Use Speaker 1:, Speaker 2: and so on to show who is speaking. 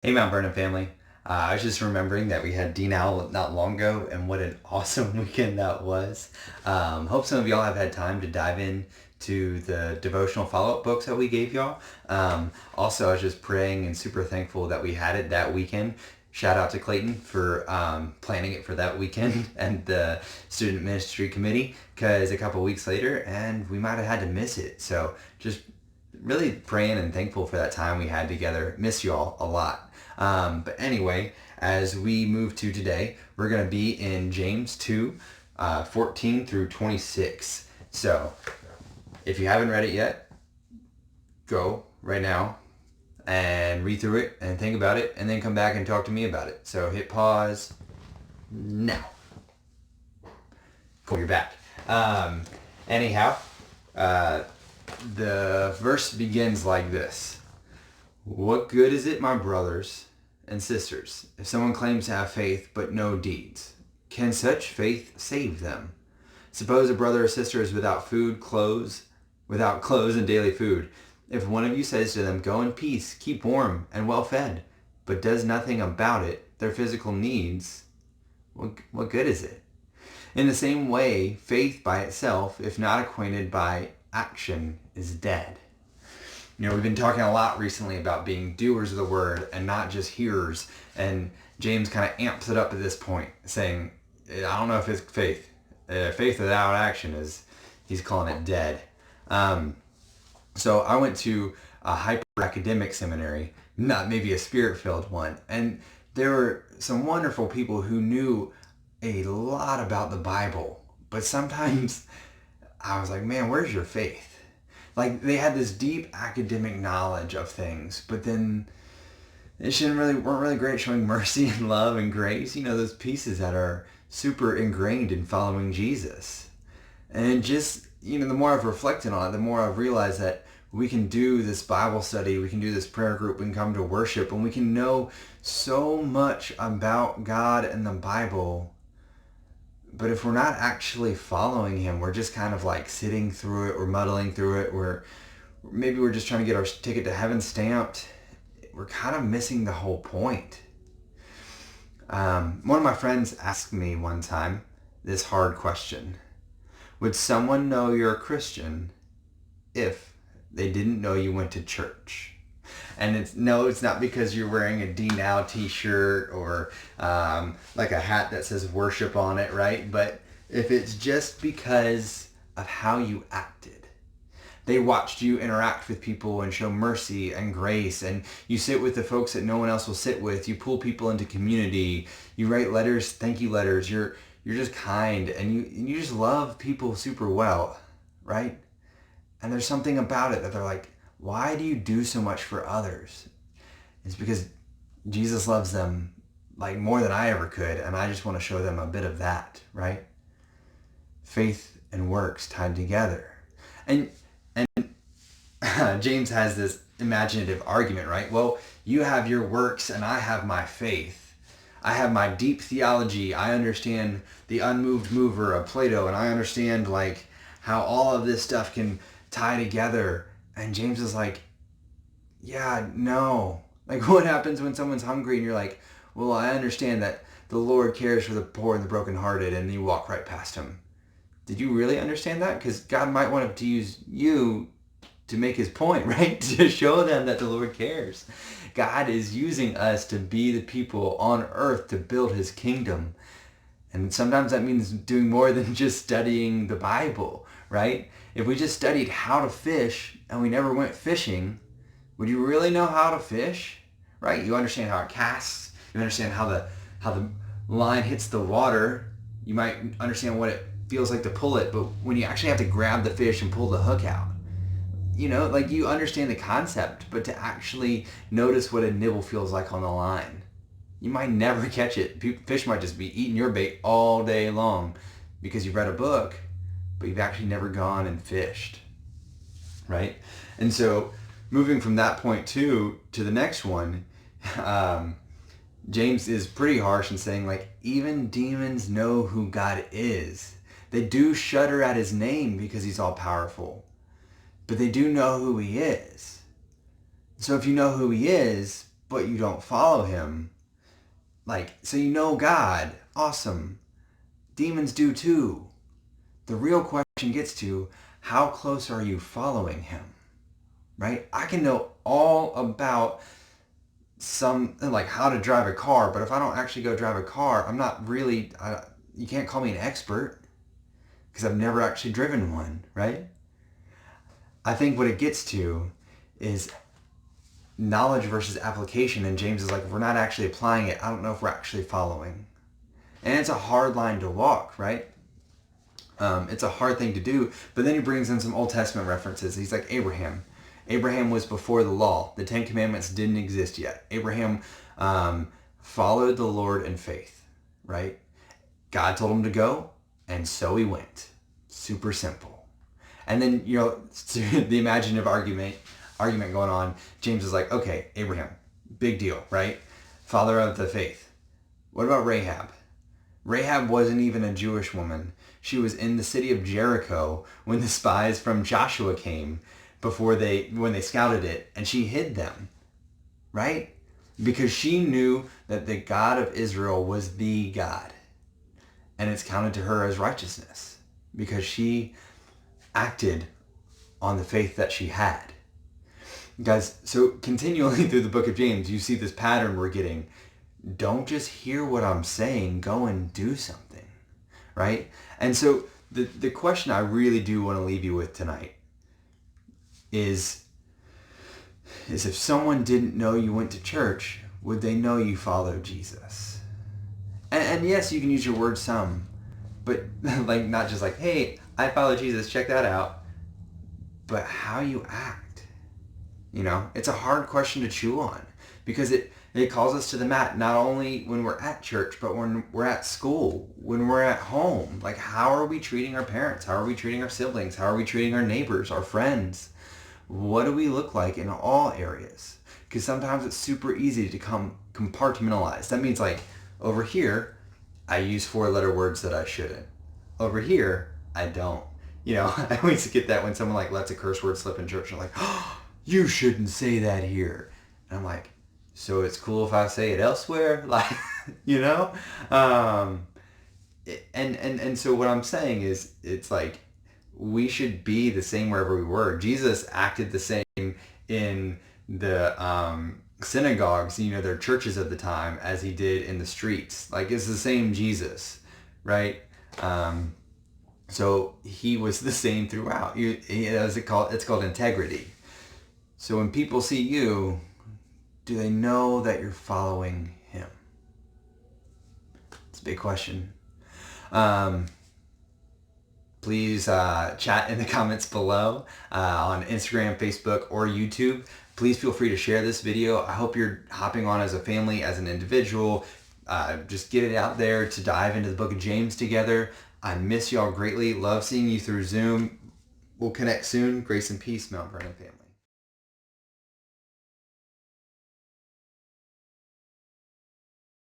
Speaker 1: Hey, Mount Vernon family. I was just remembering that we had Dean Owl not long ago, and what an awesome weekend that was. Hope some of y'all have had time to dive in to the devotional follow-up books that we gave y'all. Also, I was just praying and super thankful that we had it that weekend. Shout out to Clayton for planning it for that weekend and the student ministry committee, because a couple weeks later, and we might have had to miss it. So just really praying and thankful for that time we had together. Miss y'all a lot. But anyway, as we move to today, we're going to be in James 2, 14 through 26. So if you haven't read it yet, go right now and read through it and think about it, and then come back and talk to me about it. So hit pause now. Cool, you're back. Anyhow, the verse begins like this. What good is it, my brothers and sisters, if someone claims to have faith but no deeds? Can such faith save them? Suppose a brother or sister is without clothes and daily food. If one of you says to them, go in peace, keep warm and well fed, but does nothing about it, their physical needs, what good is it? In the same way, faith by itself, if not acquainted by action, is dead. We've been talking a lot recently about being doers of the word and not just hearers. And James kind of amps it up at this point, saying, I don't know if it's faith. Faith without action is, he's calling it dead. So I went to a hyper academic seminary, not maybe a spirit-filled one. And there were some wonderful people who knew a lot about the Bible. But sometimes I was like, man, where's your faith? Like, they had this deep academic knowledge of things, but then they weren't really great at showing mercy and love and grace. Those pieces that are super ingrained in following Jesus. And just, the more I've reflected on it, the more I've realized that we can do this Bible study, we can do this prayer group, we can come to worship, and we can know so much about God and the Bible. But if we're not actually following him, we're just kind of like sitting through it, we're muddling through it, maybe we're just trying to get our ticket to heaven stamped. We're kind of missing the whole point. One of my friends asked me one time this hard question. Would someone know you're a Christian if they didn't know you went to church? And it's not because you're wearing a D Now t-shirt or like a hat that says worship on it, right? But if it's just because of how you acted. They watched you interact with people and show mercy and grace, and you sit with the folks that no one else will sit with. You pull people into community. You write letters, thank you letters. You're just kind, and you just love people super well, right? And there's something about it that they're like, why do you do so much for others? It's because Jesus loves them like more than I ever could, and I just want to show them a bit of that, right? Faith and works tied together. And James has this imaginative argument, right? Well, you have your works and I have my faith. I have my deep theology. I understand the unmoved mover of Plato, and I understand like how all of this stuff can tie together. And James is like, yeah, no. Like, what happens when someone's hungry and you're like, well, I understand that the Lord cares for the poor and the brokenhearted, and you walk right past him. Did you really understand that? Because God might want to use you to make his point, right? To show them that the Lord cares. God is using us to be the people on earth to build his kingdom. And sometimes that means doing more than just studying the Bible, right? If we just studied how to fish and we never went fishing, would you really know how to fish? Right? You understand how it casts. You understand how the line hits the water. You might understand what it feels like to pull it, but when you actually have to grab the fish and pull the hook out, like you understand the concept, but to actually notice what a nibble feels like on the line, you might never catch it. Fish might just be eating your bait all day long because you've read a book, but you've actually never gone and fished, right? And so moving from that point to the next one, James is pretty harsh in saying, like, even demons know who God is. They do shudder at his name because he's all powerful, but they do know who he is. So if you know who he is, but you don't follow him. Like, so you know God. Awesome. Demons do too. The real question gets to, how close are you following him? Right? I can know all about like how to drive a car, but if I don't actually go drive a car, I'm not really, you can't call me an expert because I've never actually driven one, right? I think what it gets to is knowledge versus application, and James is like, if we're not actually applying it, I don't know if we're actually following. And it's a hard line to walk, right? It's a hard thing to do, but then he brings in some Old Testament references. He's like Abraham. Abraham was before the law. The Ten Commandments didn't exist yet. Abraham followed the Lord in faith, right? God told him to go, and so he went. Super simple. And then, the imaginative argument going on, James is like, okay, Abraham, big deal, right? Father of the faith. What about Rahab? Rahab wasn't even a Jewish woman. She was in the city of Jericho when the spies from Joshua came when they scouted it, and she hid them, right? Because she knew that the God of Israel was the God, and it's counted to her as righteousness because she acted on the faith that she had. Guys, so continually through the book of James, you see this pattern we're getting. Don't just hear what I'm saying, go and do something, right? And so the question I really do want to leave you with tonight is if someone didn't know you went to church, would they know you follow Jesus? And yes, you can use your words some, but like not just like, hey, I follow Jesus, check that out, but how you act. It's a hard question to chew on because it calls us to the mat, not only when we're at church, but when we're at school, when we're at home. Like, how are we treating our parents? How are we treating our siblings? How are we treating our neighbors, our friends? What do we look like in all areas? Because sometimes it's super easy to compartmentalize. That means like, over here, I use 4-letter words that I shouldn't. Over here, I don't. I always get that when someone like lets a curse word slip in church and they're like, oh, you shouldn't say that here. And I'm like, so it's cool if I say it elsewhere? Like, And so what I'm saying is, it's like, we should be the same wherever we were. Jesus acted the same in the synagogues, their churches of the time, as he did in the streets. Like, it's the same Jesus, right? So he was the same throughout. It's called integrity. So when people see you, do they know that you're following him? It's a big question. Please chat in the comments below on Instagram, Facebook, or YouTube. Please feel free to share this video. I hope you're hopping on as a family, as an individual. Just get it out there to dive into the book of James together. I miss y'all greatly. Love seeing you through Zoom. We'll connect soon. Grace and peace, Mount Vernon family.